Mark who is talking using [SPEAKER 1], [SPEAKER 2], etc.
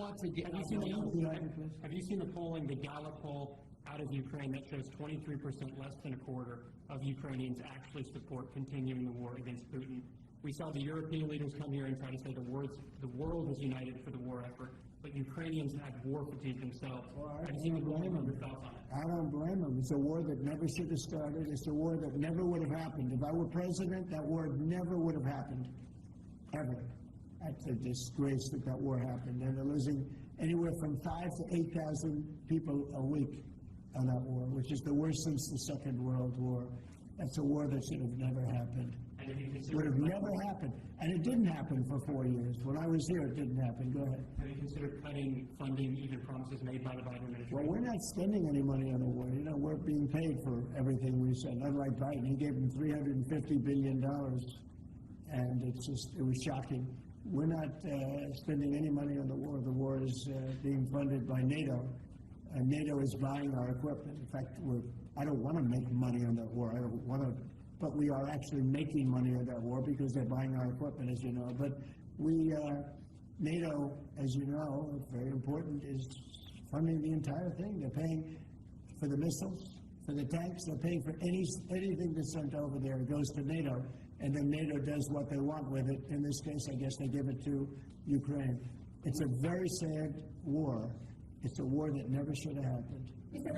[SPEAKER 1] thoughts? Have you seen the polling, the Gallup poll out of Ukraine that shows 23%, less than a quarter, of Ukrainians actually support continuing the war against Putin? We saw the European leaders come here and try to say the world is united for the war effort, but Ukrainians have war fatigue themselves.
[SPEAKER 2] Well,
[SPEAKER 1] Have you seen the polling? Your thoughts on it?
[SPEAKER 2] I don't blame them. It's a war that never should have started. It's a war that never would have happened. If I were president, that war never would have happened, ever. That's a disgrace that war happened. And they're losing anywhere from 5,000 to 8,000 people a week on that war, which is the worst since the Second World War. That's a war that should have never happened. Would have never happened. And it didn't happen for 4 years. When I was here, it didn't happen. Go ahead.
[SPEAKER 1] Have you considered cutting funding, even promises made by the Biden administration?
[SPEAKER 2] Well, we're not spending any money on the war. You know, we're being paid for everything we send. Unlike Biden, he gave them $350 billion. And it was shocking. We're not spending any money on the war. The war is being funded by NATO. And NATO is buying our equipment. In fact, I don't want to make money on that war. I don't want to. But we are actually making money on that war because they're buying our equipment, as you know. But NATO, as you know, very important, is funding the entire thing. They're paying for the missiles, for the tanks. They're paying for anything that's sent over there. It goes to NATO, and then NATO does what they want with it. In this case, I guess they give it to Ukraine. It's a very sad war. It's a war that never should have happened.